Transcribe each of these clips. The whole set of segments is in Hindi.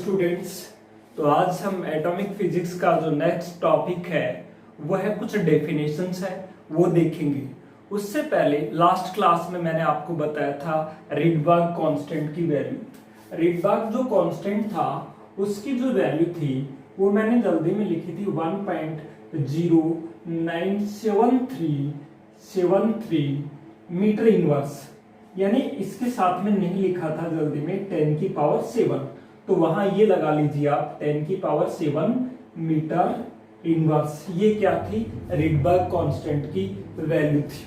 स्टूडेंट्स। तो आज हम एटॉमिक फिजिक्स का जो नेक्स्ट टॉपिक है वो है कुछ डेफिनेशंस है वो देखेंगे। उससे पहले लास्ट क्लास में मैंने आपको बताया था रिडबर्ग कांस्टेंट की वैल्यू। रिडबर्ग जो कांस्टेंट था उसकी जो वैल्यू थी वो मैंने जल्दी में लिखी थी 1.09737 मीटर इनवर्स, यानी इसके साथ में नहीं लिखा था जल्दी में 10 की पावर 7, तो वहां ये लगा लीजिए आप 10 की पावर 7 मीटर इनवर्स। ये क्या थी? रिडबर्ग कांस्टेंट की वैल्यू थी।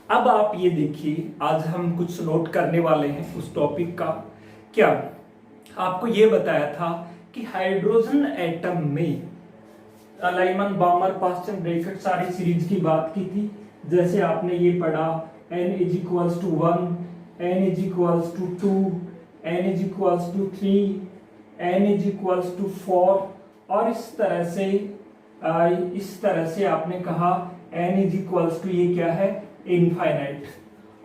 अब आप ये देखिए, आज हम कुछ नोट करने वाले हैं उस टॉपिक का। क्या आपको ये बताया था कि हाइड्रोजन एटम में लाइमन, बामर, पास्चन, ब्रैकेट सारी सीरीज की बात की थी। जैसे आपने ये पढ़ा n = 1, n = 2, n = 3, n = 4 और इस तरह से आपने कहा n = ये क्या है? इनफाइनाइट।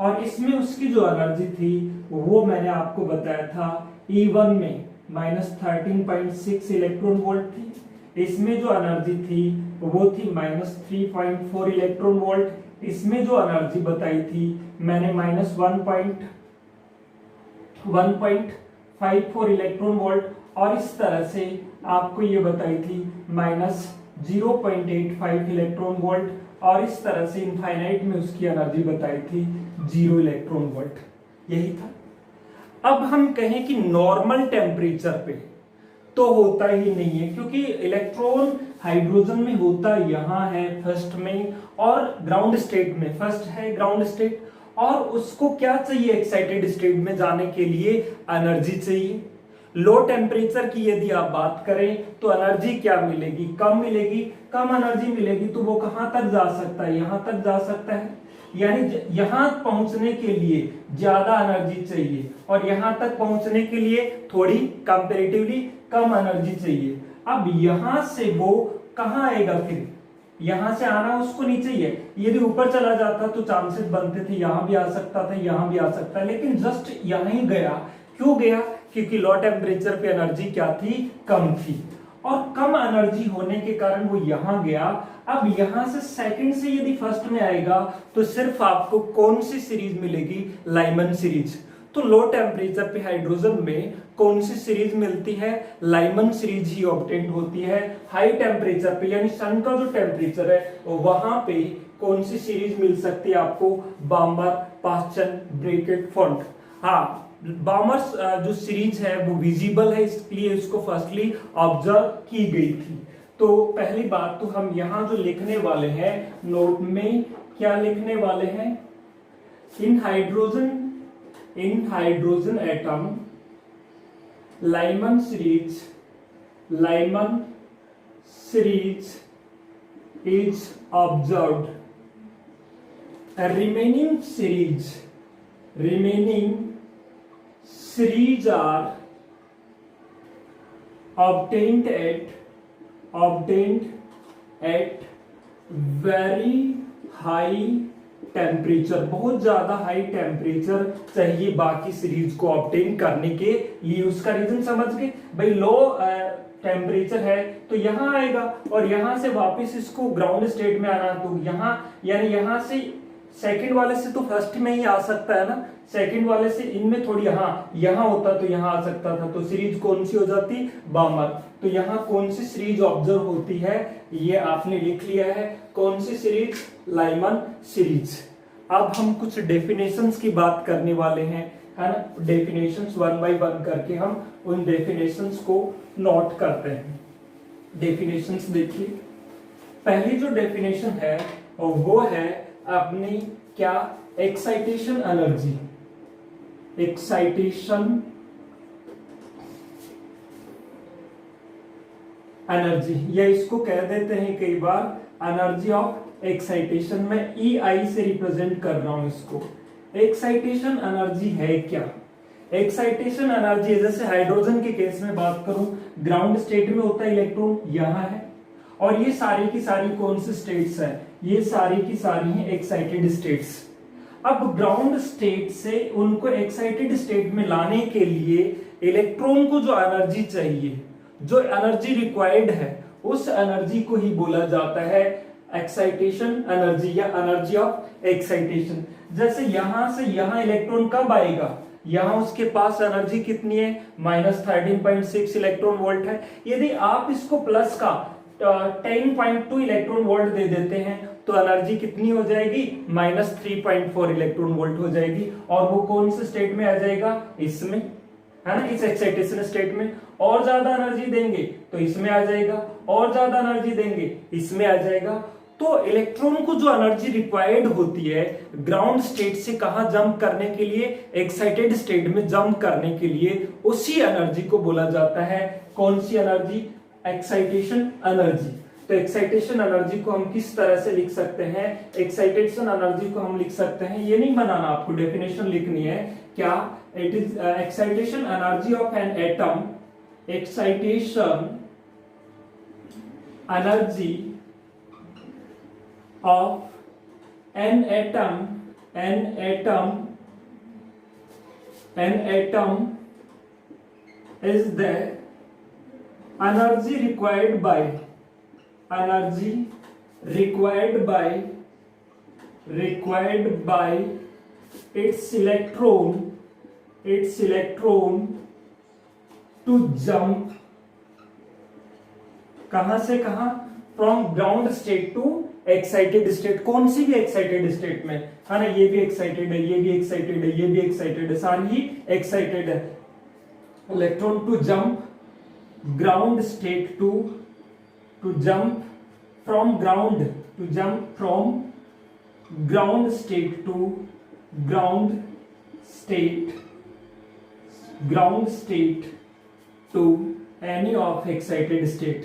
और इसमें उसकी जो एनर्जी थी वो मैंने आपको बताया था E1 में -13.6 इलेक्ट्रॉन वोल्ट थी। इसमें जो एनर्जी थी वो थी -3.4 इलेक्ट्रॉन वोल्ट। इसमें जो एनर्जी बताई थी मैंने -1.54 इलेक्ट्रॉन वोल्ट, और इस तरह से आपको ये बताई थी -0.85 इलेक्ट्रॉन वोल्ट, और इस तरह से इनफाइनाइट में उसकी एनर्जी बताई थी 0 इलेक्ट्रॉन वोल्ट। यही था। अब हम कहें कि नॉर्मल टेम्परेचर पे तो होता ही नहीं है, क्योंकि इलेक्ट्रॉन हाइड्रोजन में होता यहाँ है फर्स्ट में और ग्राउंड स्टेट में। फर्स्ट है ग्राउंड स्टेट, और उसको क्या चाहिए? एक्साइटेड स्टेट में जाने के लिए एनर्जी चाहिए। लो टेम्परेचर की यदि आप बात करें तो एनर्जी क्या मिलेगी? कम मिलेगी। कम एनर्जी मिलेगी तो वो कहां तक जा सकता है? यहां तक जा सकता है, यानी यहां पहुंचने के लिए ज्यादा एनर्जी चाहिए और यहां तक पहुंचने के लिए थोड़ी कंपैरेटिवली कम एनर्जी चाहिए। अब यहां से वो कहां आएगा? फिर यहां से आना उसको नहीं चाहिए। यदि ऊपर चला जाता तो चांसेस बनते थे यहां भी आ सकता था, यहां भी आ सकता, लेकिन जस्ट यहां ही गया। क्यों गया? क्योंकि लो टेम्परेचर पे एनर्जी क्या थी? कम थी, और कम एनर्जी होने के कारण वो यहां गया। अब यहां से सेकंड से यदि फर्स्ट में आएगा तो सिर्फ आपको कौन सी सीरीज मिलेगी? Lyman series. तो लो टेम्परेचर पे हाइड्रोजन में कौन सी सीरीज मिलती है? लाइमन सीरीज ही ऑब्टेन होती है। हाई टेम्परेचर पे यानी सन का जो टेम्परेचर है वहां पे कौन सी सीरीज मिल सकती है आपको? बामर, पास्चन, ब्रैकेट, फॉन्ट। हाँ, बामर्स जो सीरीज है वो विजिबल है, इसलिए इसको फर्स्टली ऑब्जर्व की गई थी। तो पहली बात तो हम यहाँ जो लिखने वाले हैं नोट में, क्या लिखने वाले हैं? In hydrogen atom Lyman series is observed. Remaining series are obtained at very high temperature। बहुत ज्यादा हाई टेम्परेचर चाहिए बाकी सीरीज को ऑब्टेन करने के लिए। उसका रीजन समझ गए भाई? लो टेम्परेचर है तो यहां आएगा और यहां से वापस इसको ग्राउंड स्टेट में आना, तो यहां यानी यहां से सेकंड वाले से तो फर्स्ट में ही आ सकता है ना। सेकंड वाले से इनमें थोड़ी यहां होता तो यहां आ सकता था, तो सीरीज कौन सी हो जाती? बामर। तो यहां कौन सी सीरीज ऑब्जर्व होती है ये आपने लिख लिया है। कौन सी सीरीज? Lyman series. अब हम कुछ डेफिनेशंस की बात करने वाले हैं, है ना। डेफिनेशंस 1 बाय 1 करके हम उन डेफिनेशंस को नोट करते हैं। डेफिनेशंस देखिए, पहली जो डेफिनेशन है वो है अपनी क्या? Excitation energy. एक्साइटेशन एनर्जी, या इसको कह देते हैं कई बार एनर्जी ऑफ एक्साइटेशन। मैं EI से रिप्रेजेंट कर रहा हूं इसको। एक्साइटेशन एनर्जी है क्या? एक्साइटेशन एनर्जी जैसे हाइड्रोजन के केस में बात करूं, ग्राउंड स्टेट में होता है इलेक्ट्रॉन, यहां है, और ये सारी की सारी कौन सी स्टेट्स है? ये सारी की सारी हैं एक्साइटेड स्टेट्स। अब ग्राउंड स्टेट से उनको एक्साइटेड स्टेट में लाने के लिए इलेक्ट्रॉन को जो एनर्जी चाहिए, जो एनर्जी रिक्वायर्ड है, उस एनर्जी को ही बोला जाता है एक्साइटेशन एनर्जी या एनर्जी ऑफ एक्साइटेशन। जैसे यहां से यहां इलेक्ट्रॉन कब आएगा, यहां उसके पास एनर्जी कितनी है, -13.6 इलेक्ट्रॉन वोल्ट है। यदि आप इसको प्लस का 10.2 इलेक्ट्रॉन वोल्ट दे देते हैं तो एनर्जी कितनी हो जाएगी, -3.4 इलेक्ट्रॉन वोल्ट हो जाएगी। और वो कौन से स्टेट में आ जाएगा, इसमें, है ना, इस एक्साइटेशन स्टेट में। और ज्यादा एनर्जी देंगे तो इसमें आ जाएगा, और ज्यादा एनर्जी देंगे इसमें आ जाएगा। तो इलेक्ट्रॉन को जो एनर्जी रिक्वायर्ड होती है ग्राउंड स्टेट से कहां जंप करने के लिए, एक्साइटेड स्टेट में जंप करने के लिए, उसी एनर्जी को बोला जाता है कौन सी एनर्जी, एक्साइटेशन एनर्जी। तो एक्साइटेशन एनर्जी को हम किस तरह से लिख सकते हैं, एक्साइटेशन एनर्जी को हम लिख सकते हैं, ये नहीं बनाना, आपको डेफिनेशन लिखनी है क्या, it is excitation energy of an atom, excitation energy of an atom is the energy required by its electron to jump कहां से कहां, from ground state to excited state. कौन सी भी एक्साइटेड स्टेट में, है ना, ये भी एक्साइटेड है, ये भी एक्साइटेड है, ये भी एक्साइटेड है, सारी ही एक्साइटेड है। Electron to jump ground state to jump from ground, to jump from ground state to ground state to any of excited state,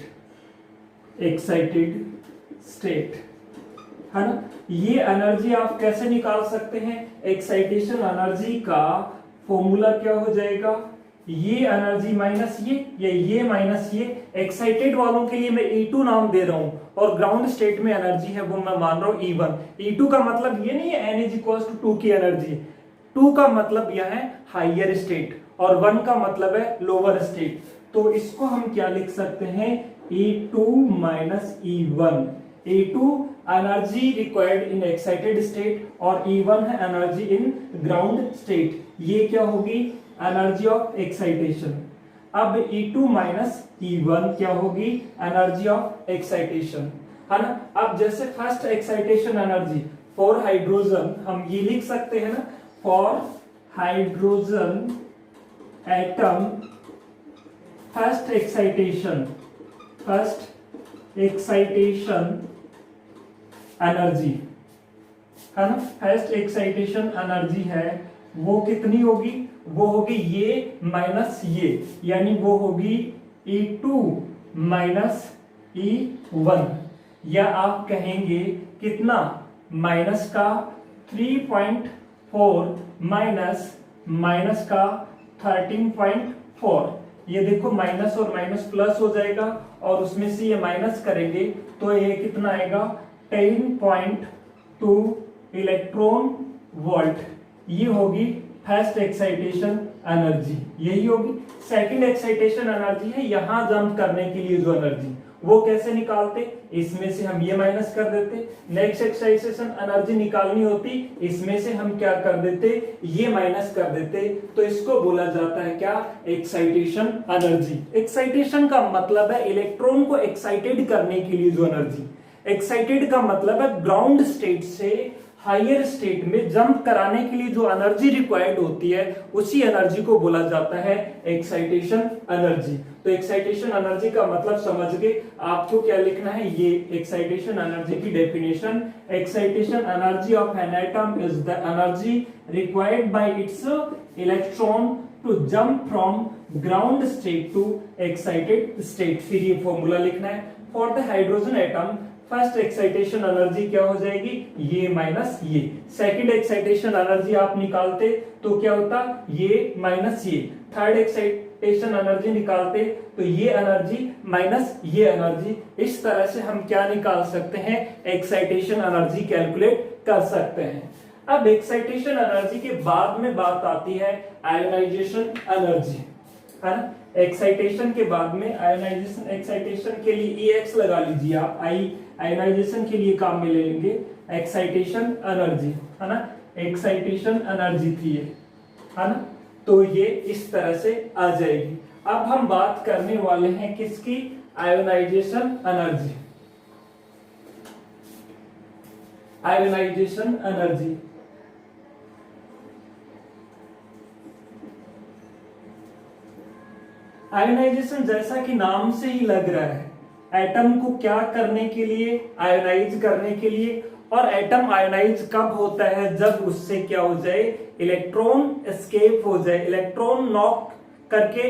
है ना। ये एनर्जी आप कैसे निकाल सकते हैं, एक्साइटेशन एनर्जी का फॉर्मूला क्या हो जाएगा, ये एनर्जी माइनस ये माइनस ये। एक्साइटेड वालों के लिए मैं E2 नाम दे रहा हूं और ग्राउंड स्टेट में एनर्जी है वो मैं मान रहा हूं E1। E2 का मतलब ये नहीं है n = 2 की एनर्जी, 2 का मतलब यह है हाइयर स्टेट और 1 का मतलब है लोअर स्टेट। तो इसको हम क्या लिख सकते हैं, E2 minus E1। E2 energy required in excited state और E1 है एनर्जी इन ग्राउंड स्टेट। ये क्या होगी, एनर्जी ऑफ एक्साइटेशन। अब E2 माइनस E1 क्या होगी, एनर्जी ऑफ एक्साइटेशन, है ना। अब जैसे first excitation energy for hydrogen हम ये लिख सकते हैं ना, for hydrogen atom first excitation energy, है ना, फर्स्ट एक्साइटेशन एनर्जी है वो कितनी होगी, वो होगी ये माइनस ये, यानी वो होगी E2 माइनस E1, या आप कहेंगे कितना, माइनस का 3.4 माइनस का 13.4। ये देखो माइनस और माइनस प्लस हो जाएगा और उसमें से ये माइनस करेंगे तो ये कितना आएगा, 10.2 इलेक्ट्रॉन वोल्ट। ये होगी फर्स्ट एक्साइटेशन एनर्जी, यही होगी। सेकंड एक्साइटेशन एनर्जी है यहां जंप करने के लिए जो एनर्जी, वो कैसे निकालते, इसमें से हम ये माइनस कर देते। नेक्स्ट एक्साइटेशन एनर्जी निकालनी होती, इसमें से हम क्या कर देते, ये माइनस कर देते। तो इसको बोला जाता है क्या, एक्साइटेशन एनर्जी। एक्साइटेशन का मतलब है इलेक्ट्रॉन को एक्साइटेड करने के लिए जो एनर्जी। एक्साइटेड का मतलब है ग्राउंड स्टेट से हायर स्टेट में जंप कराने के लिए जो एनर्जी रिक्वायर्ड होती है, उसी एनर्जी को बोला जाता है एक्साइटेशन एनर्जी। तो एक्साइटेशन एनर्जी का मतलब समझ गए। आपको क्या लिखना है, ये एक्साइटेशन एनर्जी की definition, excitation energy of an atom is the energy required by its electron to jump from ground state to excited state. फिर ये फॉर्मूला लिखना है, for the hydrogen atom first excitation energy क्या हो जाएगी, ये माइनस ये। सेकंड एक्साइटेशन एनर्जी आप निकालते तो क्या होता, ये माइनस ये। थर्ड एक्साइटेशन एनर्जी निकालते तो ये एनर्जी माइनस ये एनर्जी। इस तरह से हम क्या निकाल सकते हैं, एक्साइटेशन एनर्जी कैलकुलेट कर सकते हैं। अब एक्साइटेशन एनर्जी के बाद में बात आती है आयोनाइजेशन एनर्जी। है ना। एक्साइटेशन के बाद में आयोनाइजेशन, एक्साइटेशन के लिए EX लगा लीजिए आप, आयोनाइजेशन के लिए काम में ले लेंगे एक्साइटेशन एनर्जी, है ना, एक्साइटेशन एनर्जी थी ये, है ना। तो ये इस तरह से आ जाएगी। अब हम बात करने वाले हैं किसकी, ionisation energy, ionisation energy. Ionisation जैसा कि नाम से ही लग रहा है, एटम को क्या करने के लिए, आयोनाइज करने के लिए। और एटम आयोनाइज कब होता है, जब उससे क्या हो जाए, इलेक्ट्रॉन एस्केप हो जाए, इलेक्ट्रॉन नॉक करके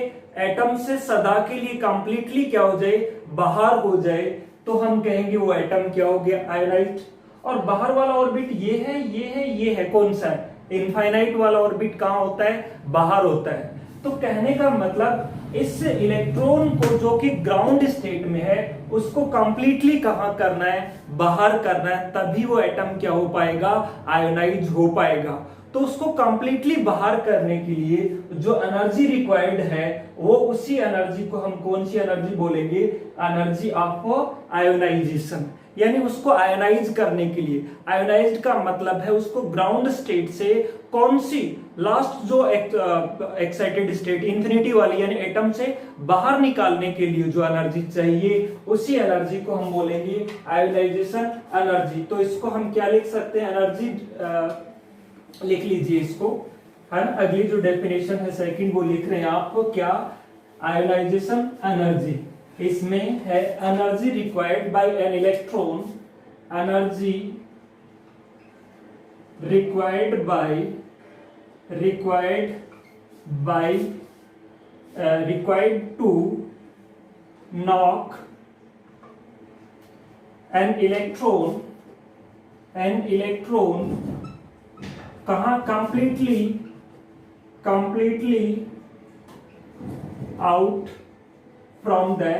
एटम से सदा के लिए कंप्लीटली क्या हो जाए, बाहर हो जाए, तो हम कहेंगे वो एटम क्या हो गया, आयोनाइज्ड। और बाहर वाला ऑर्बिट ये है, ये है, ये है, कौन सा है, इनफाइनाइट वाला ऑर्बिट कहां होता है, बाहर होता है। तो कहने का मतलब इस इलेक्ट्रॉन को जो कि ग्राउंड स्टेट में है उसको कंप्लीटली कहां करना है, बाहर करना है, तभी वो एटम क्या हो पाएगा, आयोनाइज हो पाएगा। तो उसको कंप्लीटली बाहर करने के लिए जो एनर्जी रिक्वायर्ड है वो उसी एनर्जी को हम कौन सी एनर्जी बोलेंगे, एनर्जी ऑफ आयोनाइजेशन। यानी उसको आयोनाइज करने के लिए, आयोनाइज्ड का मतलब है उसको ग्राउंड स्टेट से कौन सी लास्ट जो एक्साइटेड स्टेट इंफिनिटी वाली यानी एटम से बाहर निकालने के लिए जो एनर्जी चाहिए उसी एनर्जी को हम बोलेंगे आयोनाइजेशन एनर्जी। तो इसको हम क्या लिख सकते हैं, एनर्जी लिख लीजिए इसको, है ना। अगली जो डेफिनेशन है सेकंड वो लिख रहे हैं आपको क्या, आयोनाइजेशन एनर्जी। इसमें है energy required by an electron, energy required by required to knock an electron कहाँ, completely out from the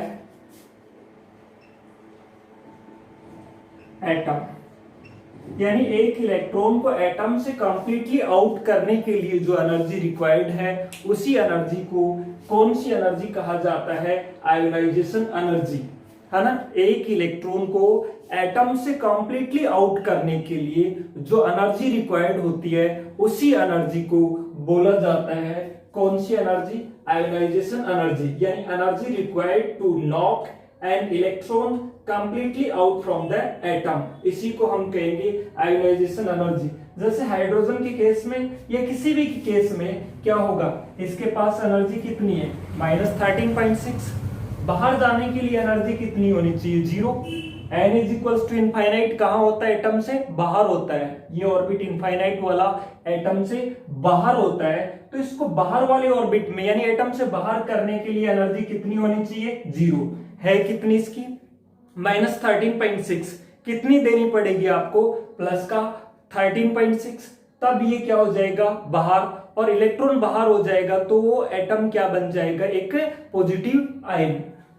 atom। यानी एक इलेक्ट्रॉन को एटम से कंप्लीटली आउट करने के लिए जो एनर्जी रिक्वायर्ड है उसी एनर्जी को कौन सी एनर्जी कहा जाता है, आयोनाइजेशन एनर्जी, है ना। एक इलेक्ट्रॉन को एटम से कंप्लीटली आउट करने के लिए जो एनर्जी रिक्वायर्ड होती है उसी एनर्जी को बोला जाता है कौन सी एनर्जी, आयोनाइजेशन एनर्जी। यानी energy required to knock an electron completely out from the atom, इसी को हम कहेंगे आयोनाइजेशन एनर्जी। जैसे हाइड्रोजन के केस में या किसी भी केस में क्या होगा, इसके पास एनर्जी कितनी है, -13.6। बाहर जाने के लिए एनर्जी कितनी होनी चाहिए, 0। n is equals to infinite कहां होता है, एटम से बाहर होता है। ये ऑर्बिट इनफाइनाइट वाला एटम से बाहर होता है, तो इसको बाहर वाले ऑर्बिट में यानी एटम से बाहर करने के लिए एनर्जी कितनी होनी चाहिए, 0 है। कितनी इसकी, -13.6। कितनी देनी पड़ेगी आपको, प्लस का 13.6, तब ये क्या हो जाएगा, बाहर, और इलेक्ट्रॉन बाहर हो जाएगा तो वो एटम क्या बन जाएगा, एक पॉजिटिव आयन।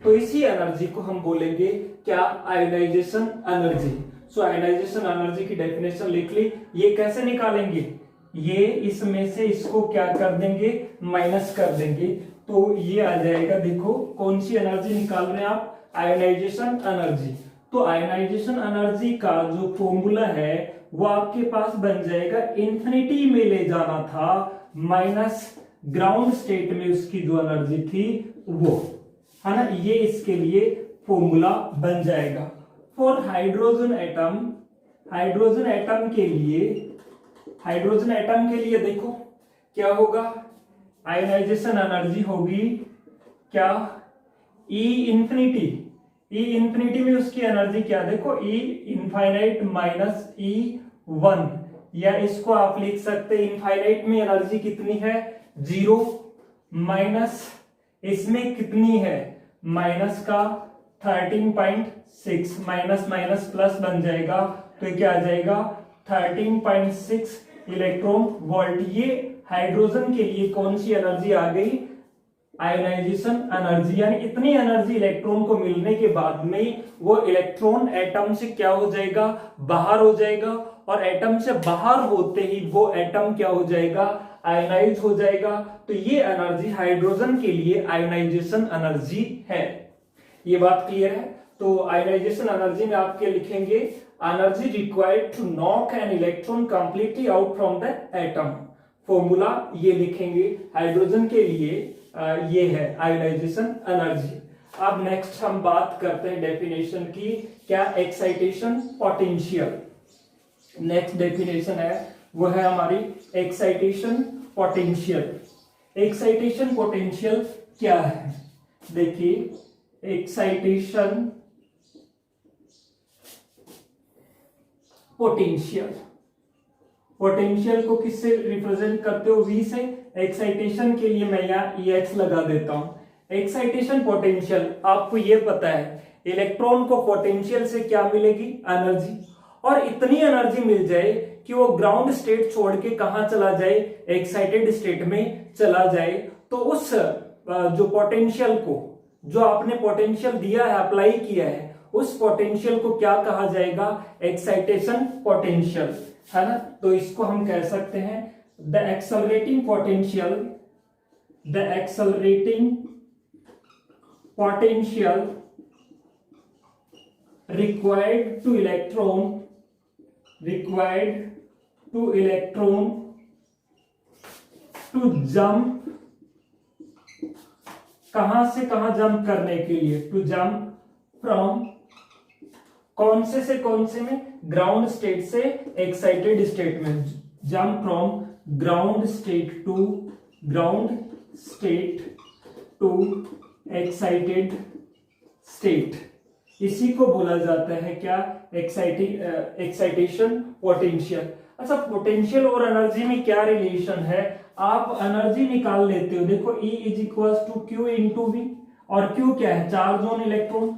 तो इसी एनर्जी को हम बोलेंगे क्या, आयोनाइजेशन एनर्जी। सो आयोनाइजेशन एनर्जी की डेफिनेशन लिख ली। ये कैसे निकालेंगे, ये इसमें से इसको क्या कर देंगे, माइनस कर देंगे, तो ये आ जाएगा। देखो कौन सी एनर्जी निकाल रहे हैं आप, आयोनाइजेशन एनर्जी। तो आयोनाइजेशन एनर्जी का जो फॉर्मूला है वो आपके पास बन जाएगा, इंफिनिटी में ले जाना था माइनस ग्राउंड स्टेट में उसकी जो एनर्जी थी वो, है ना। ये इसके लिए फॉर्मूला बन जाएगा। For hydrogen atom, hydrogen atom के लिए देखो क्या होगा, आयोनाइजेशन एनर्जी होगी क्या, E इंफिनिटी में उसकी एनर्जी क्या, देखो E इनफाइनाइट माइनस E1, या इसको आप लिख सकते हैं इनफाइनाइट में एनर्जी कितनी है, 0, माइनस इसमें कितनी है, माइनस का 13.6, माइनस माइनस प्लस बन जाएगा, तो क्या आ जाएगा 13.6 इलेक्ट्रॉन वोल्ट। ये हाइड्रोजन के लिए कौन सी एनर्जी आ गई, आयोनाइजेशन एनर्जी। यानी इतनी एनर्जी इलेक्ट्रॉन को मिलने के बाद में वो इलेक्ट्रॉन एटम से क्या हो जाएगा, बाहर हो जाएगा, और एटम से बाहर होते ही वो एटम क्या हो जाएगा, आयोनाइज हो जाएगा। तो ये एनर्जी हाइड्रोजन के लिए आयोनाइजेशन एनर्जी है। ये बात क्लियर है। तो आयोनाइजेशन एनर्जी में आपके लिखेंगे energy required to knock an electron completely out from the atom. Formula ये लिखेंगे हाइड्रोजन के लिए ये है आयोनाइजेशन एनर्जी। अब नेक्स्ट हम बात करते हैं डेफिनेशन की, क्या एक्साइटेशन पोटेंशियल। नेक्स्ट डेफिनेशन है वो है हमारी एक्साइटेशन पोटेंशियल। एक्साइटेशन पोटेंशियल क्या है, देखिए एक्साइटेशन पोटेंशियल, पोटेंशियल को किससे रिप्रेजेंट करते हो, V से। एक्साइटेशन के लिए मैं यहाँ EX लगा देता हूं। एक्साइटेशन पोटेंशियल आपको ये पता है इलेक्ट्रॉन को पोटेंशियल से क्या मिलेगी, एनर्जी। और इतनी एनर्जी मिल जाए कि वो ग्राउंड स्टेट छोड़ के कहां चला जाए, एक्साइटेड स्टेट में चला जाए। तो उस जो पोटेंशियल को, जो आपने पोटेंशियल दिया है, अप्लाई किया है, उस पोटेंशियल को क्या कहा जाएगा, एक्साइटेशन पोटेंशियल, है ना। तो इसको हम कह सकते हैं the accelerating potential, the accelerating potential required to electron to jump, कहां से कहां जंप करने के लिए, टू जंप फ्रॉम, कौन से कौन से में, ग्राउंड स्टेट से एक्साइटेड स्टेट में, jump from ground state to excited state. इसी को बोला जाता है क्या, एक्साइटेशन पोटेंशियल। अच्छा, पोटेंशियल और एनर्जी में क्या रिलेशन है, आप एनर्जी निकाल लेते हो। देखो E is equal to Q into V, और क्यू क्या है, चार्ज ऑन इलेक्ट्रॉन,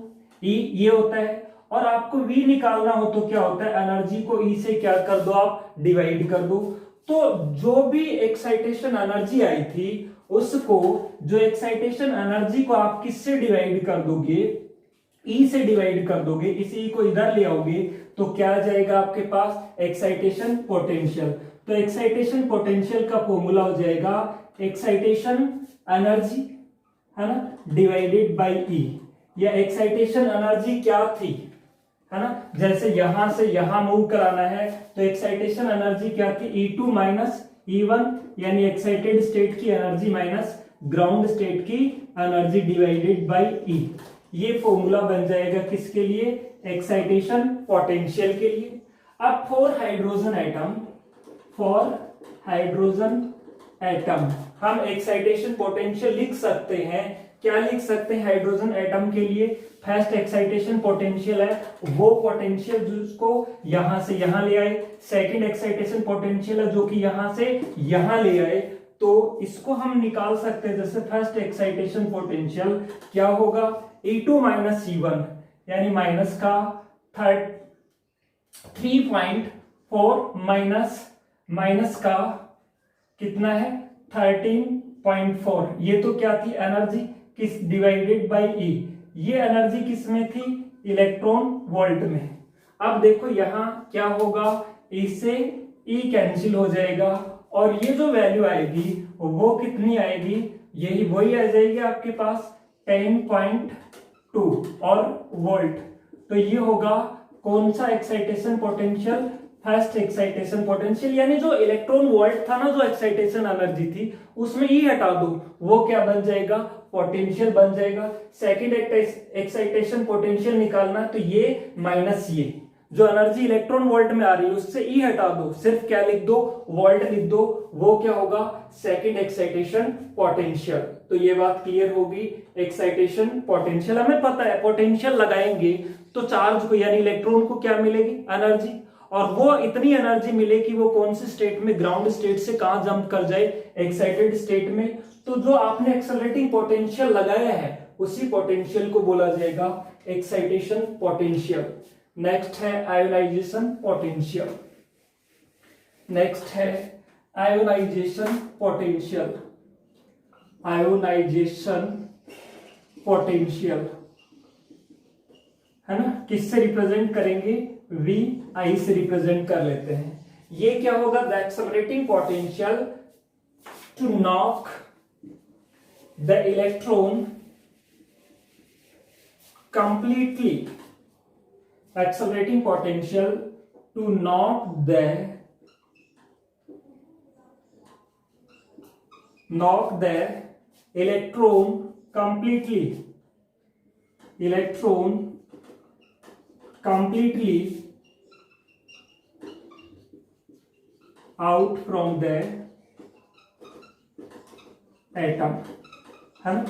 E ये होता है। और आपको V निकालना हो तो क्या होता है, एनर्जी को E से क्या कर दो, आप डिवाइड कर दो। तो जो भी एक्साइटेशन एनर्जी आई थी उसको, जो एक्साइटेशन एनर्जी को आप किससे डिवाइड कर दोगे, E से डिवाइड कर दोगे, इसी को इधर ले आओगे तो क्या आ जाएगा आपके पास, एक्साइटेशन पोटेंशियल। तो एक्साइटेशन पोटेंशियल का फॉर्मूला हो जाएगा एक्साइटेशन एनर्जी, है ना, डिवाइडेड बाय E। या एक्साइटेशन एनर्जी क्या थी, है ना, जैसे यहां से यहां मूव कराना है तो एक्साइटेशन एनर्जी क्या थी, E2 माइनस E1, यानी एक्साइटेड स्टेट की एनर्जी माइनस ग्राउंड स्टेट की एनर्जी डिवाइडेड बाय E। ये फॉर्मूला बन जाएगा किसके लिए, एक्साइटेशन पोटेंशियल के लिए। अब फॉर हाइड्रोजन एटम हम एक्साइटेशन पोटेंशियल लिख सकते हैं। क्या लिख सकते हैं हाइड्रोजन एटम के लिए, फर्स्ट एक्साइटेशन पोटेंशियल है वो पोटेंशियल जिसको यहां से यहां ले आए, सेकंड एक्साइटेशन पोटेंशियल है जो कि यहां से यहां ले आए। तो इसको हम निकाल सकते हैं, जैसे फर्स्ट एक्साइटेशन पोटेंशियल क्या होगा, E2 माइनस C1, यानी माइनस का 3.4 माइनस का कितना है 13.4। ये तो क्या थी एनर्जी, किस डिवाइडेड बाय E। ये एनर्जी किस में थी, इलेक्ट्रॉन वोल्ट में। अब देखो यहां क्या होगा, इससे E कैंसिल हो जाएगा और ये जो वैल्यू आएगी वो कितनी आएगी, यही वही आ जाएगी आपके पास 10.2 और वोल्ट। तो ये होगा कौन सा excitation potential, first excitation potential, यानी जो इलेक्ट्रॉन वोल्ट था ना, जो एक्साइटेशन एनर्जी थी उसमें E हटा दो, वो क्या बन जाएगा, पोटेंशियल बन जाएगा। सेकंड एक्साइटेशन पोटेंशियल निकालना तो ये माइनस ये जो एनर्जी इलेक्ट्रॉन वोल्ट में आ रही है उससे E हटा दो, सिर्फ क्या लिख दो, वोल्ट लिख दो, वो क्या होगा, सेकंड एक्साइटेशन पोटेंशियल। तो ये बात क्लियर होगी, एक्साइटेशन पोटेंशियल हमें पता है, पोटेंशियल लगाएंगे तो चार्ज को यानी इलेक्ट्रॉन को क्या मिलेगी, एनर्जी, और वो इतनी एनर्जी मिले कि वो कौन से स्टेट में, ग्राउंड स्टेट से कहां जंप कर जाए, एक्साइटेड स्टेट में। तो जो आपने एक्सेलरेटिंग पोटेंशियल लगाया है उसी पोटेंशियल को बोला जाएगा एक्साइटेशन पोटेंशियल। नेक्स्ट है आयोनाइजेशन पोटेंशियल, नेक्स्ट है आयोनाइजेशन पोटेंशियल। आयोनाइजेशन पोटेंशियल है ना, किससे रिप्रेजेंट करेंगे, V I से रिप्रेजेंट कर लेते हैं। ये क्या होगा, the accelerating potential to knock the electron completely, accelerating potential to knock the electron completely out from the atom, है ना।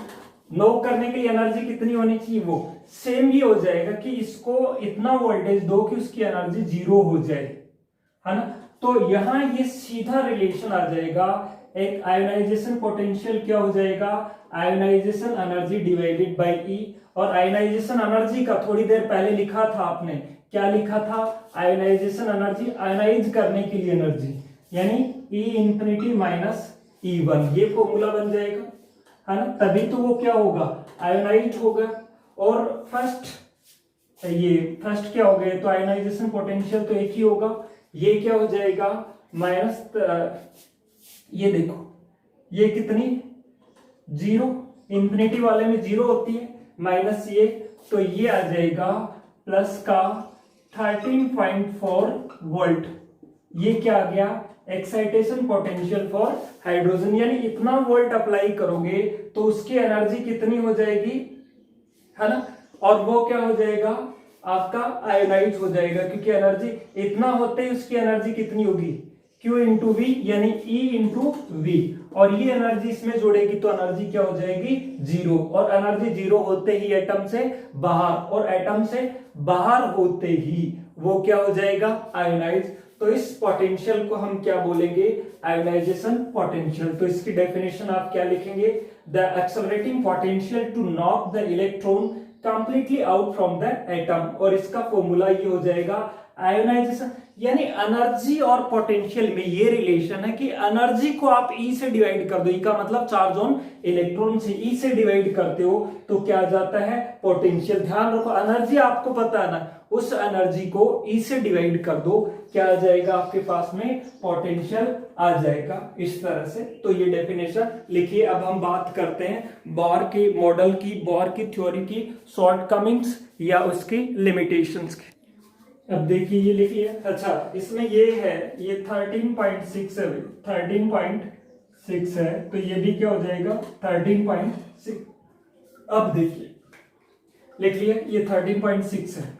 नॉक करने के लिए एनर्जी कितनी होनी चाहिए, वो सेम ही हो जाएगा कि इसको इतना वोल्टेज दो कि उसकी एनर्जी 0 हो जाए, है ना। तो यहां ये सीधा रिलेशन आ जाएगा, एक आयोनाइजेशन पोटेंशियल क्या हो जाएगा, आयोनाइजेशन एनर्जी डिवाइडेड बाय ई। और आयोनाइजेशन एनर्जी का थोड़ी देर पहले लिखा था आपने, क्या लिखा था, आयोनाइजेशन एनर्जी, आयोनाइज करने के लिए एनर्जी, यानी ई इंफिनिटी माइनस E1, ये फॉर्मूला बन जाएगा, है ना। तभी तो वो क्या होगा, आयोनाइज होगा। और फर्स्ट क्या हो गया, तो आयोनाइजेशन पोटेंशियल तो एक ही होगा, ये क्या हो जाएगा माइनस, ये देखो ये कितनी 0, इंफिनिटी वाले में 0 होती है, माइनस ये, तो ये आ जाएगा प्लस का 13.4 वोल्ट। ये क्या आ गया, एक्साइटेशन पोटेंशियल फॉर हाइड्रोजन, यानी इतना वोल्ट अप्लाई करोगे तो उसकी एनर्जी कितनी हो जाएगी, है ना। और वो क्या हो जाएगा, आपका आयोनाइज हो जाएगा, क्योंकि एनर्जी इतना होते ही उसकी एनर्जी कितनी होगी, Q इंटू वी, यानी E इंटू वी। और ये एनर्जी इसमें जोड़ेगी तो एनर्जी क्या हो जाएगी 0, और एनर्जी 0 होते ही एटम से बाहर, और एटम से बाहर होते ही वो क्या हो जाएगा, आयोनाइज। तो इस पोटेंशियल को हम क्या बोलेंगे, आयोनाइजेशन पोटेंशियल। तो इसकी डेफिनेशन आप क्या लिखेंगे, the accelerating potential to knock the electron completely out from the atom. और इसका फॉर्मूला ये हो जाएगा आयोनाइजेशन, यानी एनर्जी और पोटेंशियल में ये रिलेशन है कि एनर्जी को आप E से डिवाइड कर दो, E का मतलब चार्ज ऑन इलेक्ट्रॉन से, E से डिवाइड करते हो तो क्या आ जाता है, पोटेंशियल। ध्यान रखो एनर्जी आपको पता है ना, उस एनर्जी को E से डिवाइड कर दो, क्या आ जाएगा आपके पास में, पोटेंशियल आ जाएगा, इस तरह से। तो ये डेफिनेशन लिखिए। अब हम बात करते हैं बोर के मॉडल की, बोर की थ्योरी की शॉर्टकमिंग्स या उसकी लिमिटेशंस की। अब देखिए ये लिखिए, अच्छा इसमें ये है, ये 13.6 है, 13.6 है, तो ये भी क्या हो जाएगा 13.6। अब देखिए लिख लिया, ये 13.6 है।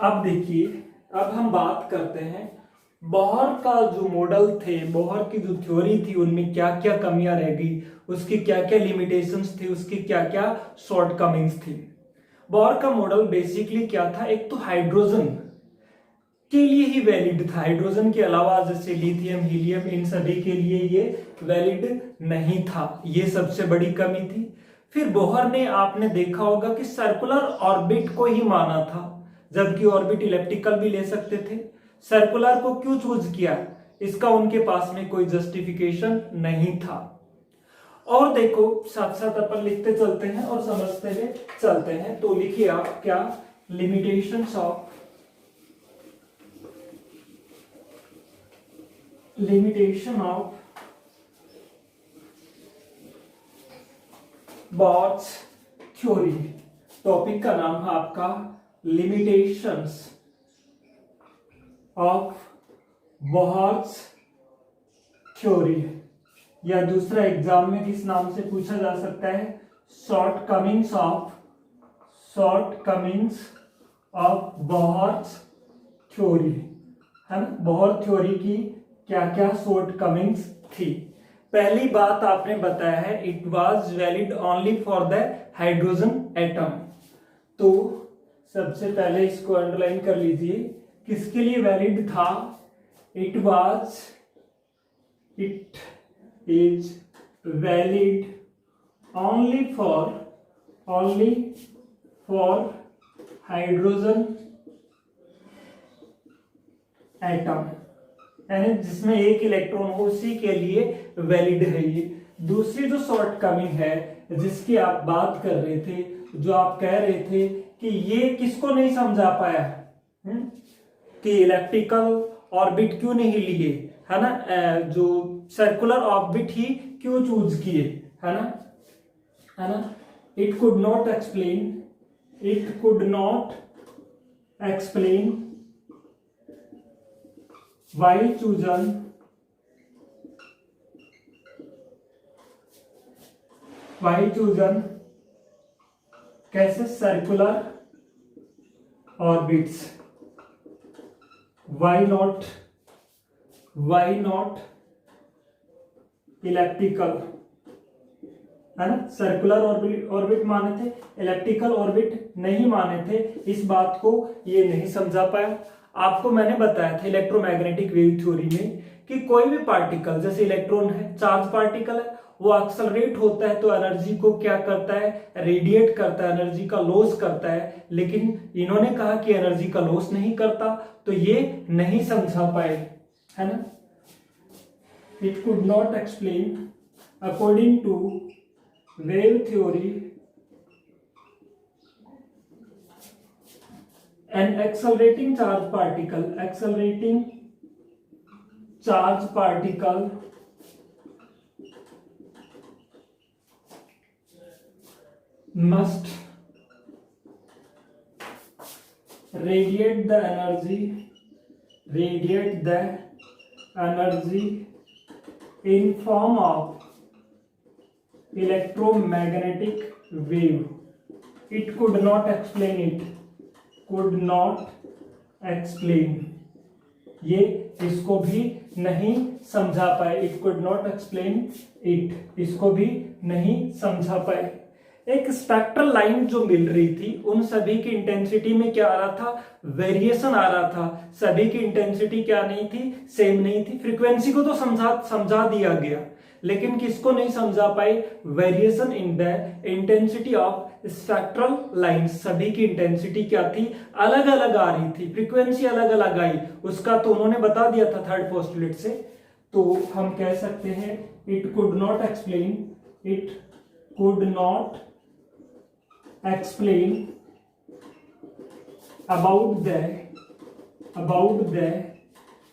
अब देखिए, अब हम बात करते हैं बोहर का जो मॉडल थे, बोहर की जो थ्योरी थी, उनमें क्या क्या कमियां रह गई, उसकी क्या क्या लिमिटेशंस थी, उसकी क्या क्या शॉर्टकमिंग्स थी। बोहर का मॉडल बेसिकली क्या था, एक तो हाइड्रोजन के लिए ही वैलिड था, हाइड्रोजन के अलावा जैसे लिथियम, हीलियम, इन सभी के लिए ये वैलिड नहीं था, ये सबसे बड़ी कमी थी। फिर बोहर ने, आपने देखा होगा कि सर्कुलर ऑर्बिट को ही माना था, जबकि ऑर्बिट इलेप्टिकल भी ले सकते थे। सर्कुलर को क्यों चूज किया, इसका उनके पास में कोई जस्टिफिकेशन नहीं था। और देखो साथ साथ अपन लिखते चलते हैं और समझते हुए चलते हैं। तो लिखिए आप क्या, limitations of bourse theory. Topic का नाम है आपका लिमिटेशंस ऑफ बोर्स थ्योरी, या दूसरा एग्जाम में किस नाम से पूछा जा सकता है, शॉर्टकमिंग्स ऑफ बोहर्स थ्योरी, है ना। बोहर थ्योरी की क्या क्या शॉर्टकमिंग्स थी। पहली बात आपने बताया है, it was valid only for the hydrogen atom. तो सबसे पहले इसको अंडरलाइन कर लीजिए, किसके लिए वैलिड था, it is valid only for hydrogen atom, यानी जिसमें एक इलेक्ट्रॉन हो उसी के लिए वैलिड है ये। दूसरी जो शॉर्टकमिंग है जिसकी आप बात कर रहे थे, जो आप कह रहे थे कि ये किसको नहीं समझा पाया कि इलेप्टिकल ऑर्बिट क्यों नहीं लिए, है ना, जो सर्कुलर ऑर्बिट ही क्यों चूज किए, है ना, है ना। It could not explain why chosen कैसे circular orbits, why not elliptical, है ना। सर्कुलर ऑर्बिट माने थे, इलेप्टिकल ऑर्बिट नहीं माने थे। इस बात को ये नहीं समझा पाया। आपको मैंने बताया था इलेक्ट्रोमैग्नेटिक वेव थ्योरी में कि कोई भी पार्टिकल, जैसे इलेक्ट्रॉन है, चार्ज पार्टिकल है, वो एक्सेलरेट होता है तो एनर्जी को क्या करता है, रेडिएट करता है, एनर्जी का लॉस करता है। लेकिन इन्होंने कहा कि एनर्जी का लॉस नहीं करता, तो ये नहीं समझा पाए, है ना। It could not explain according to wave theory an accelerating charge particle must radiate the energy in form of electromagnetic wave. It could not explain ये इसको भी नहीं समझा पाए। It could not explain it, इसको भी नहीं समझा पाए। एक स्पेक्ट्रल लाइन जो मिल रही थी, उन सभी की इंटेंसिटी में क्या आ रहा था, वेरिएशन आ रहा था। सभी की इंटेंसिटी क्या नहीं थी, सेम नहीं थी। फ्रीक्वेंसी को तो समझा दिया गया, लेकिन किसको नहीं समझा पाए, variation in the intensity of spectral lines. सभी की इंटेंसिटी क्या थी, अलग अलग आ रही थी, फ्रीक्वेंसी अलग अलग आई, उसका तो उन्होंने बता दिया था थर्ड पोस्टुलेट से। तो हम कह सकते हैं it could not explain about the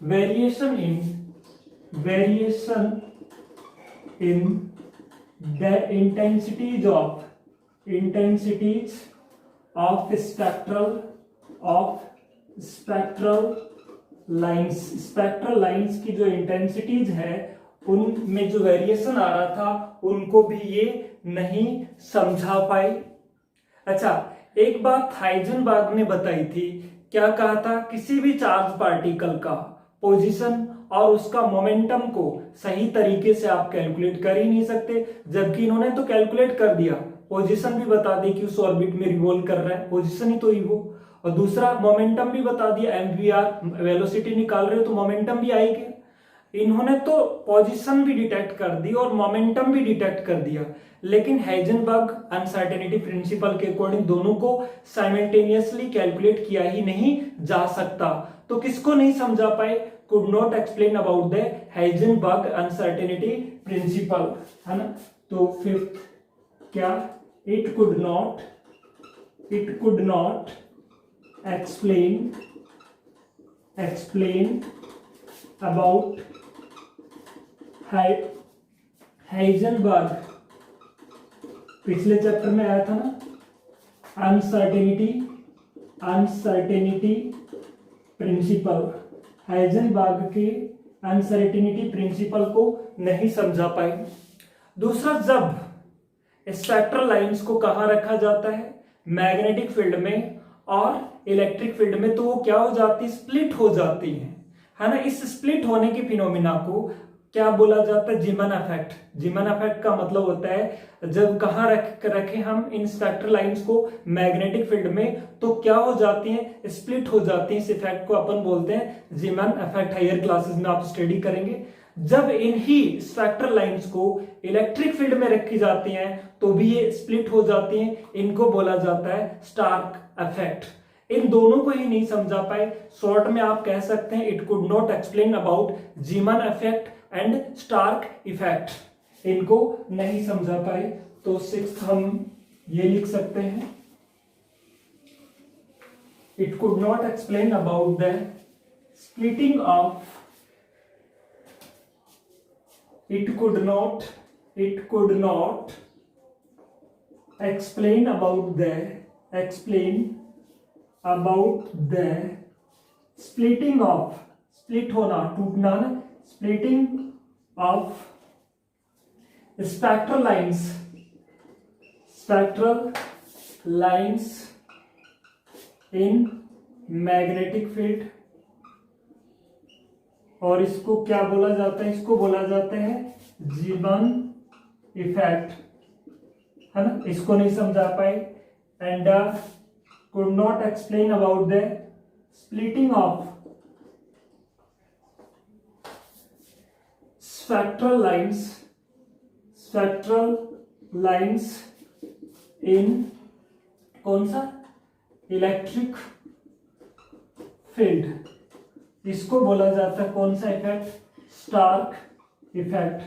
variation in the intensities of spectral lines की जो इंटेंसिटीज है, उनमें जो वेरिएशन आ रहा था, उनको भी ये नहीं समझा पाई। अच्छा, एक बात हाइजेनबर्ग ने बताई थी, क्या कहा था, किसी भी चार्ज पार्टिकल का पोजीशन और उसका मोमेंटम को सही तरीके से आप कैलकुलेट कर ही नहीं सकते। जबकि इन्होंने तो कैलकुलेट कर दिया, पोजीशन भी बता दी कि उस ऑर्बिट में रिवॉल्व कर रहा है, पोजीशन ही तो ही वो, और दूसरा मोमेंटम भी बता दिया, mvr वेलोसिटी निकाल रहे हो तो मोमेंटम भी आएगी। इन्होंने तो पोजीशन भी डिटेक्ट कर दी और मोमेंटम भी डिटेक्ट कर दिया, लेकिन हाइजेनबर्ग अनसर्टेनिटी प्रिंसिपल के अकॉर्डिंग दोनों को साइमल्टेनियसली कैलकुलेट किया ही नहीं जा सकता। तो किसको नहीं समझा पाए, could not explain about the Heisenberg uncertainty principle, है ना। तो फिफ्थ क्या, it could not explain about Heisenberg, पिछले चैप्टर में आया था ना, अनसर्टेनिटी प्रिंसिपल। हाइजेनबर्ग के अनसर्टेनिटी प्रिंसिपल को नहीं समझा पाए। दूसरा, जब स्पेक्ट्रल लाइंस को कहां रखा जाता है, मैग्नेटिक फील्ड में और इलेक्ट्रिक फील्ड में, तो वो क्या हो जाती है, स्प्लिट हो जाती है ना। इस स्प्लिट होने की फिनोमिना को क्या बोला जाता है, जीमन इफेक्ट। जीमन इफेक्ट का मतलब होता है जब कहां रखे हम इन स्पेक्ट्रल लाइंस को मैग्नेटिक फील्ड में, तो क्या हो जाती हैं, स्प्लिट हो जाती हैं। इस इफेक्ट को अपन बोलते हैं जीमन इफेक्ट। हायर क्लासेस में आप स्टडी करेंगे। जब इन्हीं स्पेक्ट्रल लाइंस को इलेक्ट्रिक फील्ड में रखी जाती हैं तो भी ये स्प्लिट हो जाती हैं, इनको बोला जाता है स्टार्क इफेक्ट। इन दोनों को ही नहीं समझा पाए। शॉर्ट में आप कह सकते हैं it could not explain about Zeeman effect and Stark effect, इनको नहीं समझा पाए। तो सिक्स्थ हम ये लिख सकते हैं, it could not explain about the splitting of it could not explain about the splitting of, split होना, टूटना ना, splitting of spectral lines in magnetic field, और इसको क्या बोला जाता है, इसको बोला जाता है जीमन इफेक्ट, है ना। इसको नहीं समझा पाए, and could not explain about the splitting of spectral lines in कौन सा, इलेक्ट्रिक फील्ड। इसको बोला जाता है कौन सा इफेक्ट, स्टार्क इफेक्ट।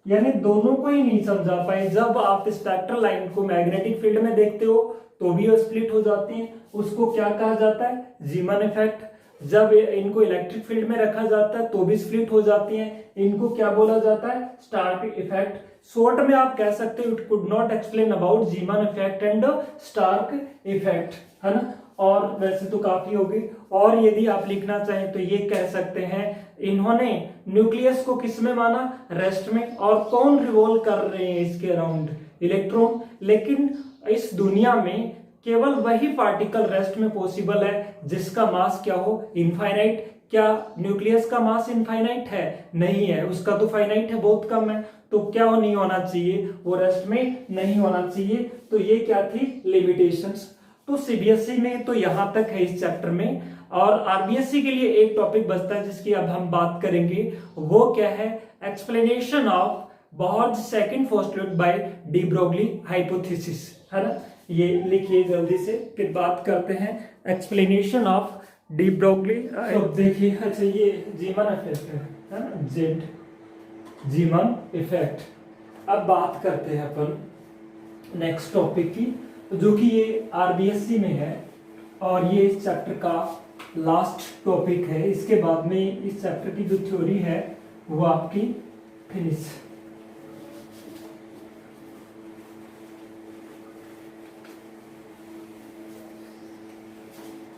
यानी दोनों को ही नहीं समझा पाए। जब आप स्पेक्ट्रल लाइन को मैग्नेटिक फील्ड में देखते हो तो भी वो स्प्लिट हो जाती हैं, उसको क्या कहा जाता है, जीमन इफेक्ट। जब इनको इलेक्ट्रिक फील्ड में रखा जाता है तो भी स्प्लिट हो जाती हैं, इनको क्या बोला जाता है, स्टार्क इफेक्ट। शॉर्ट में आप कह सकते हो it could not explain about Zeeman effect and Stark effect, है ना। और वैसे तो काफी होगी, और यदि आप लिखना चाहें तो ये कह सकते हैं इन्होंने न्यूक्लियस को किस में माना, रेस्ट में। और कौन रिवॉल्व कर रहे हैं इसके अराउंड, इलेक्ट्रॉन। लेकिन इस दुनिया में केवल वही पार्टिकल रेस्ट में पॉसिबल है जिसका मास क्या हो, इनफाइनाइट। क्या न्यूक्लियस का मास इनफाइनाइट है, नहीं है, उसका तो फाइनाइट है, बहुत कम है। तो क्या वो नहीं होना चाहिए, वो रेस्ट में नहीं होना चाहिए। तो ये क्या थी, लिमिटेशंस। तो सीबीएसई में तो यहां तक है इस चैप्टर में, और आरबीएसई के लिए एक टॉपिक बचता है जिसकी अब हम बात करेंगे, वो क्या है, explanation of Bohr's second postulate by de Broglie hypothesis, है ना। ये लिखिए जल्दी से, फिर बात करते हैं एक्सप्लेनेशन ऑफ डी ब्रोगली। तो देखिए, अच्छा ये जीमन इफेक्ट है ना, जेड जीमन इफेक्ट। अब बात करते हैं अपन नेक्स्ट टॉपिक की, जो कि ये आरबीएससी में है, और ये इस चैप्टर का लास्ट टॉपिक है। इसके बाद में इस चैप्टर की जो थ्योरी है वो आपकी फिनिश।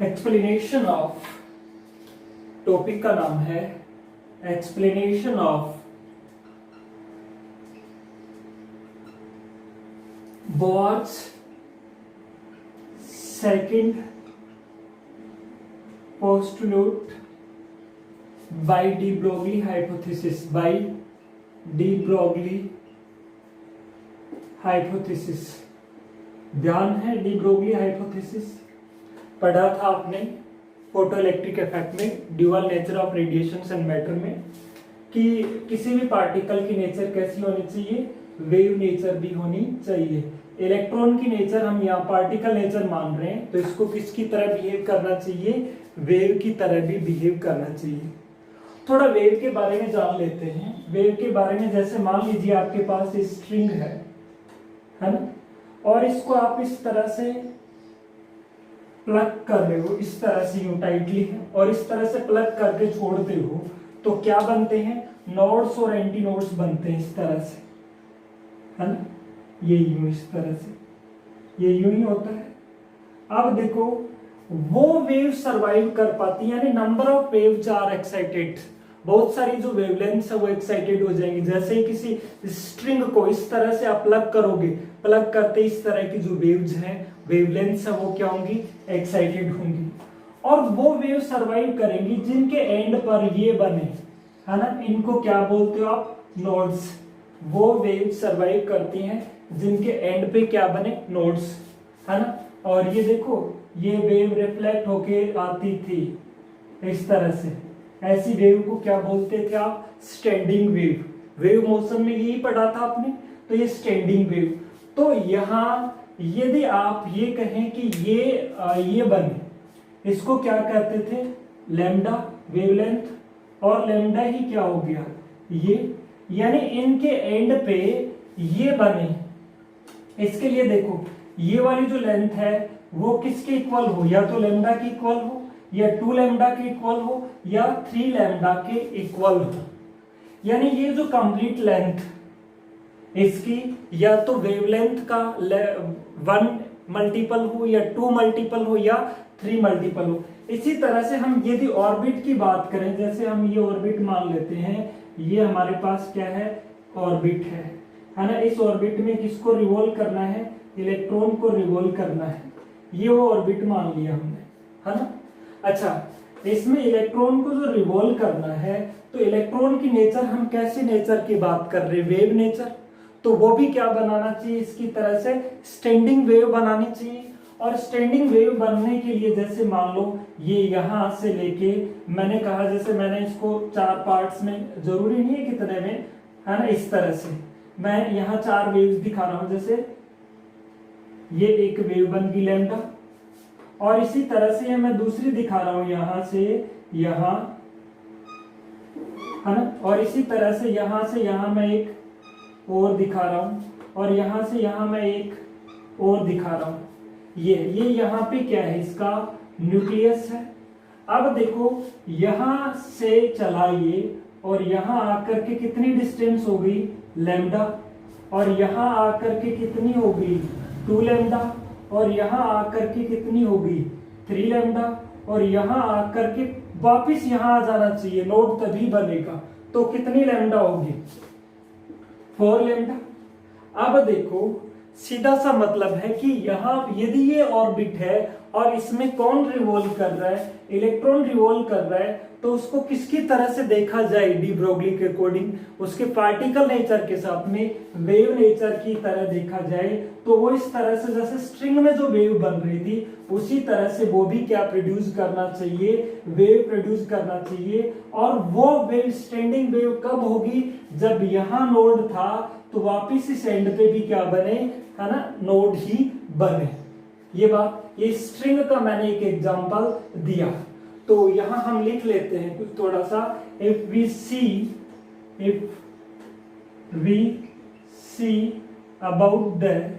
एक्सप्लेनेशन ऑफ, टॉपिक का नाम है explanation of Bohr's second postulate by de Broglie hypothesis, by de Broglie hypothesis. ध्यान है, डी ब्रोगली हाइपोथेसिस पढ़ा था आपने फोटो इलेक्ट्रिक इफेक्ट में, dual nature of radiation and matter में, कि किसी भी पार्टिकल की नेचर कैसी होनी चाहिए, वेव नेचर भी होनी चाहिए। इलेक्ट्रॉन की नेचर हम यहाँ पार्टिकल नेचर मान रहे हैं, तो इसको किसकी तरह बिहेव करना चाहिए, वेव की तरह भी बिहेव करना चाहिए। थोड़ा वेव के बारे में जान लेते हैं। वेव के बारे में, जैसे मान लीजिए आपके पास स्ट्रिंग है ना, और इसको आप इस तरह से प्लग कर रहे हो, इस तरह से यूं टाइटली है, और इस तरह से प्लग करके छोड़ते हो, तो क्या बनते हैं, नोड्स और एंटी नोड्स बनते हैं इस तरह से, है ना। ये यूं इस तरह से, ये यूं ही होता है। अब देखो, वो वेव सरवाइव कर पाती है, यानी number of waves are excited, बहुत सारी जो वेवलेंथ्स है वो एक्साइटेड हो जाएंगी। जैसे ही किसी स्ट्रिंग को इस तरह से आप प्लग करोगे, प्लग करते इस तरह की जो वेव्स हैं, वेवलेंथ्स है, वो क्या होंगी, एक्साइटेड होंगी। और वो वेव सरवाइव करेंगी जिनके एंड पर ये बने, है ना, इनको क्या बोलते हो आप, नोड्स। वो वेव सरवाइव करती हैं जिनके एंड पे क्या बने, नोड्स, है ना। और ये देखो, ये वेव रिफ्लेक्ट होके आती थी इस तरह से, ऐसी वेव को क्या बोलते थे आप, स्टैंडिंग वेव। वेव मोशन में यही पढ़ा था आपने, तो ये स्टैंडिंग वेव। तो यहाँ यदि आप ये कहें कि ये बने, इसको क्या कहते थे, लैम्डा वेवलेंथ, और लैम्डा ही क्या हो गया, ये, यानी इनके एंड पे ये बने। इसके लिए देखो, ये वाली जो लेंथ है वो किसके इक्वल हो, या तो लैम्डा के इक्वल हो, या 2 लैम्डा के इक्वल हो, या 3 लैम्डा के इक्वल हो। यानी ये जो कंप्लीट लेंथ इसकी या तो वेवलेंथ का 1 मल्टीपल हो या 2 मल्टीपल हो या 3 मल्टीपल हो। इसी तरह से हम यदि ऑर्बिट की बात करें, जैसे हम ये ऑर्बिट मान लेते हैं, ये हमारे पास क्या है, ऑर्बिट है ना। इस ऑर्बिट में किसको रिवॉल्व करना है, इलेक्ट्रॉन को रिवॉल्व करना है, ये वो ऑर्बिट मान लिया हमने, है ना। अच्छा, इसमें इलेक्ट्रॉन को जो रिवॉल्व करना है, तो इलेक्ट्रॉन की नेचर हम कैसे नेचर की बात कर रहे हैं, वेव नेचर। तो वो भी क्या बनाना चाहिए, इसकी तरह से स्टैंडिंग वेव बनानी चाहिए। और स्टैंडिंग वेव बनने के लिए जैसे मान लो ये यहां से लेके, मैंने कहा जैसे मैंने इसको 4 पार्ट्स में, जरूरी नहीं है कितने में, है ना, इस तरह से मैं यहाँ 4 वेव्स दिखा रहा हूं। जैसे ये एक वेव बन गई लैम्डा, और इसी तरह से मैं दूसरी दिखा रहा हूं यहां से यहां, है ना, और इसी तरह से यहां मैं एक और दिखा रहा हूं, और यहां से यहां मैं एक और दिखा रहा हूं। ये यहां पे क्या है, इसका न्यूक्लियस है। अब देखो यहां से चला ये, और यहां आकर के कितनी डिस्टेंस हो गई, लैम्डा, और यहां आकर के कितनी हो गई, 2 लैम्डा, और यहां आकर के कितनी हो गई, 3 लैम्डा, और यहां आकर के वापिस यहां आ जाना चाहिए, नोड तभी बनेगा, तो कितनी लैम्डा होगी, 4 लैम्डा। अब देखो सीधा सा मतलब है कि यहां यदि ये ऑर्बिट है और इसमें कौन रिवॉल्व कर रहा है, इलेक्ट्रॉन रिवॉल्व कर रहा है, तो उसको किसकी तरह से देखा जाए, डी ब्रोगली के अकॉर्डिंग उसके पार्टिकल नेचर के साथ में वेव नेचर की तरह देखा जाए, तो वो इस तरह से जैसे स्ट्रिंग में जो वेव बन रही थी उसी तरह से वो भी क्या प्रोड्यूस करना चाहिए, वेव प्रोड्यूस करना चाहिए। और वो वेव स्टैंडिंग वेव कब होगी, जब यहाँ नोड था तो वापिस इस एंड पे भी क्या बने, है ना, नोड ही बने। ये बात, ये स्ट्रिंग का मैंने एक एग्जांपल दिया। तो यहां हम लिख लेते हैं कुछ थोड़ा सा, if we see about the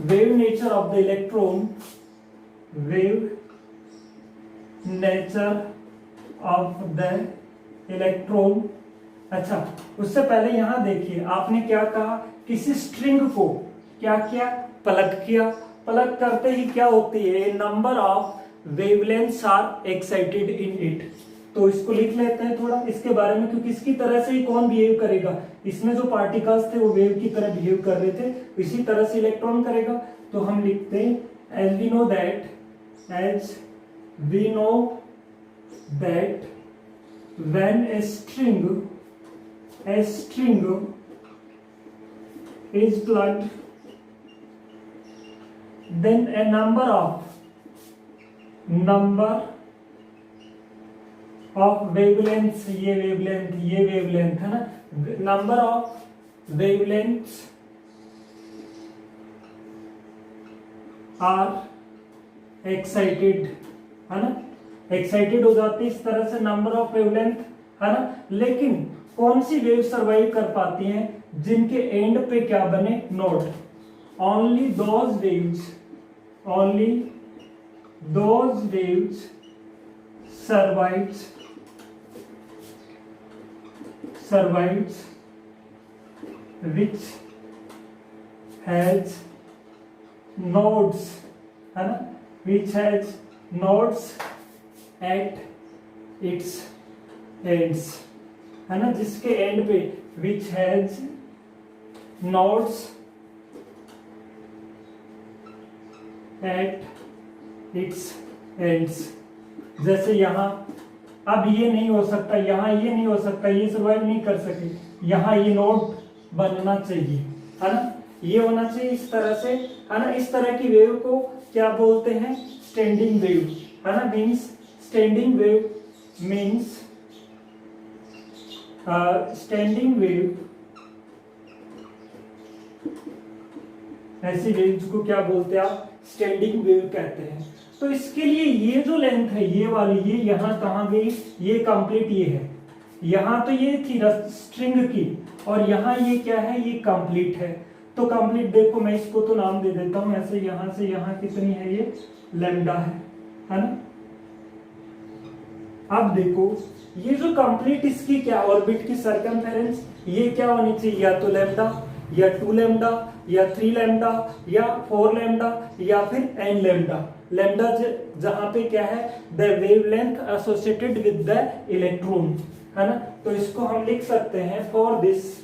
wave nature of the electron, wave nature of the electron। अच्छा, उससे पहले यहां देखिए आपने क्या कहा, किसी स्ट्रिंग को क्या किया, प्लग किया, प्लग करते ही क्या होती है, number of wavelengths are excited in it. तो इसको लिख लेते हैं थोड़ा इसके बारे में, क्योंकि इसकी तरह से ही कौन बिहेव करेगा, इसमें जो पार्टिकल्स थे वो वेव की तरह बिहेव कर रहे थे, इसी तरह से इलेक्ट्रॉन करेगा। तो हम लिखते हैं as we know that when a string is plugged, then a number of wavelengths, ये wavelength है ना, number of wavelengths are excited, है ना, excited हो जाती है इस तरह से number of wavelength, है ना। लेकिन कौन सी वेव सर्वाइव कर पाती हैं, जिनके एंड पे क्या बने, node. Only those waves survives which has nodes, है ना, which has nodes at its ends, है ना, जिसके एंड पे which has nodes at its ends। जैसे यहाँ, अब ये नहीं हो सकता, यहाँ ये नहीं हो सकता, ये सर्वाइव नहीं कर सके, यहाँ ये नोड बनना चाहिए, है ना, ये होना चाहिए इस तरह से, है ना। इस तरह की वेव को क्या बोलते हैं, स्टैंडिंग वेव, है ना। मीन्स स्टैंडिंग वेव ऐसी वेव्स को क्या बोलते हैं आप, स्टैंडिंग वेव कहते हैं। तो इसके लिए ये जो लेंथ है, ये वाली, ये यहाँ कहाँ गई, ये कंप्लीट ये है, यहाँ तो ये थी स्ट्रिंग की, और यहाँ ये क्या है, ये कंप्लीट है। तो कंप्लीट देखो, मैं इसको तो नाम दे देता हूँ ऐसे, यहाँ से यहाँ कितनी है, ये लैम्डा है ना। अब देखो ये जो कंप्लीट इसकी क्या ऑर्बिट की सरकमफेरेंस, ये क्या होनी चाहिए, या तो लैम्डा या 2 लैम्डा या 3 लैम्डा या 4 लैम्डा या फिर n लैम्डा। लैम्डा जहां पे क्या है, the wavelength associated with the electron, है ना। तो इसको हम लिख सकते हैं फॉर दिस,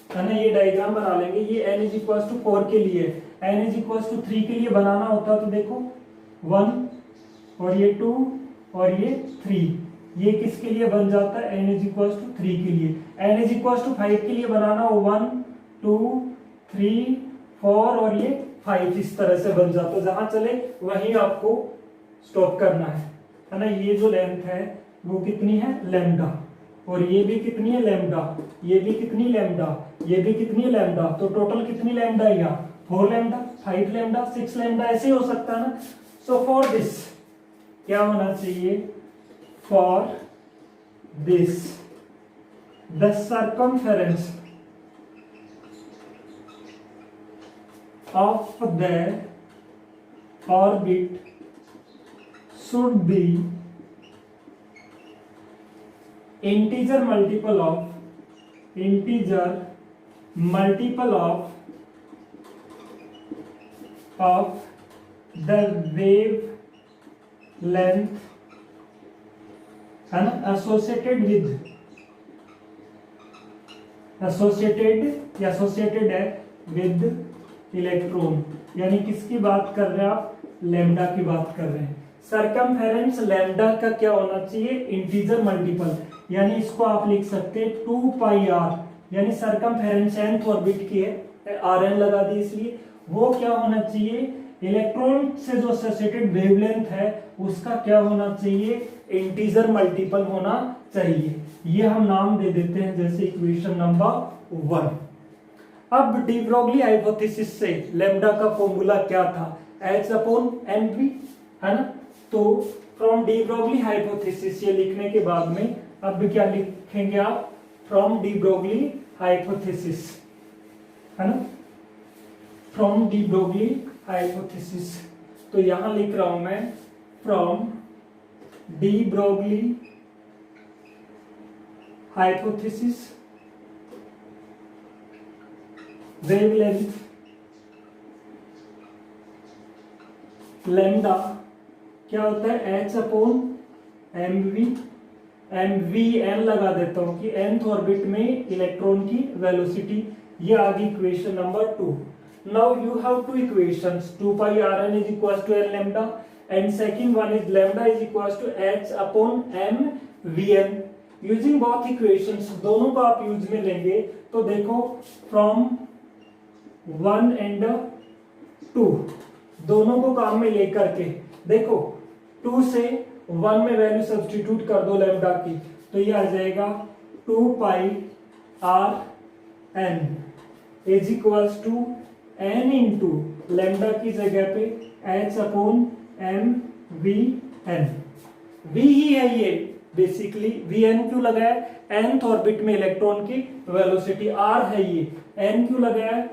है ना। ये डायग्राम बना लेंगे, ये n इज इक्वल टू 4 के लिए, n इज इक्वल टू 3 के लिए बनाना होता तो देखो 1 और ये 2 और ये 3, ये किसके लिए बन जाता है, n इज इक्वल टू 3 के लिए। n इज इक्वल टू 5 के लिए बनाना हो 1 2 3 4 और ये 5, इस तरह से बन जाता है। जहां चले वहीं आपको स्टॉप करना है ना। ये जो लेंथ है वो कितनी है, लैम्डा, और ये भी कितनी है, लैम्डा, ये भी कितनी लैम्डा, ये भी कितनी लैम्डा, तो टोटल कितनी लैम्डा है, या 4 लैम्डा 5 लैम्डा 6 लैम्डा, ऐसे हो सकता है ना। सो फॉर दिस क्या होना चाहिए, for this the circumference of the orbit should be integer multiple of the wavelength and associated है with इलेक्ट्रॉन। यानी किसकी बात कर रहे हैं आप, लैम्डा की बात कर रहे हैं। सरकमफेरेंस लैम्डा का क्या होना चाहिए, इंटीजर मल्टीपल, यानी इसको आप लिख सकते हैं 2 पाई r, यानी सरकमफेरेंस nth ऑर्बिट की है, rn लगा दी इसलिए, वो क्या होना चाहिए, इलेक्ट्रॉन से जो एसोसिएटेड वेवलेंथ है उसका क्या होना चाहिए, इंटीजर मल्टीपल होना चाहिए। ये हम नाम दे देते हैं जैसे इक्वेशन नंबर 1। अब डी ब्रोगली हाइपोथेसिस से लैम्डा का फॉर्मूला क्या था, h/mv, है ना। तो फ्रॉम डी ब्रोगली हाइपोथेसिस ये लिखने के बाद में अब क्या लिखेंगे आप, फ्रॉम डी ब्रोगली हाइपोथेसिस, है ना, फ्रॉम डी ब्रोगली हाइपोथेसिस। तो यहां लिख रहा हूं मैं from D Broglie hypothesis wavelength lambda क्या होता है, h/mv, mvn लगा देता हूं कि nth ऑर्बिट में इलेक्ट्रॉन की वेलोसिटी। ये आ गई equation number 2। Now you have two equations, 2 pi rn is equals to n lambda and second one is lambda is equals to h/mvn। Using both equations, दोनों को आप यूज में लेंगे तो देखो फ्रॉम 1 एंड 2 दोनों को काम में लेकर के देखो 2 से 1 में वैल्यू सब्स्टिट्यूट कर दो लैम्डा की, तो ये आ जाएगा 2 pi r n is equals to n into lambda की जगह पे h/mvn। v ही है ये बेसिकली, vn क्यों लगाया, nth ऑर्बिट में इलेक्ट्रॉन की वेलोसिटी, r है ये, n क्यों लगाया,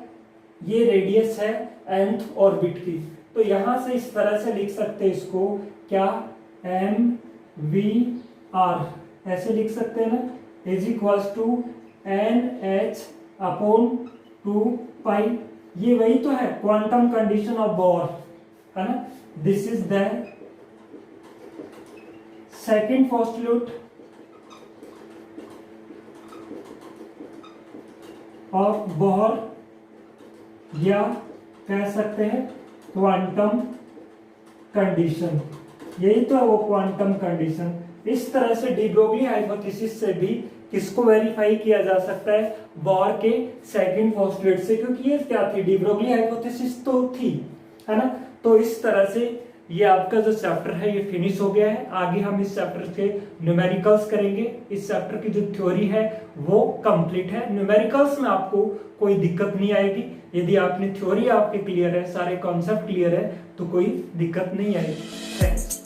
ये रेडियस है nth ऑर्बिट की। तो यहां से इस तरह से लिख सकते हैं इसको, क्या, mvr ऐसे लिख सकते हैं ना, इज इक्वल्स टू nh/2 पाई। ये वही तो है क्वांटम कंडीशन ऑफ बोर, है ना। This is the second postulate of bore, या कह सकते हैं क्वांटम कंडीशन। यही तो है वो क्वांटम कंडीशन। इस तरह से डी ब्रोगली हाइपोथेसिस से भी किसको वेरीफाई किया जा सकता है, बोर के सेकंड पोस्टुलेट से, क्योंकि ये क्या थी, डी ब्रोगली हाइपोथेसिस तो थी, है ना। तो इस तरह से ये आपका जो चैप्टर है ये फिनिश हो गया है। आगे हम इस चैप्टर के न्यूमेरिकल्स करेंगे। इस चैप्टर की जो थ्योरी है वो कंप्लीट है। न्यूमेरिकल्स में आपको कोई दिक्कत नहीं आएगी। यदि आपने थ्योरी आपके क्लियर है, सारे कॉन्सेप्ट क्लियर है, तो कोई दिक्कत नहीं आएगी। थैंक्स।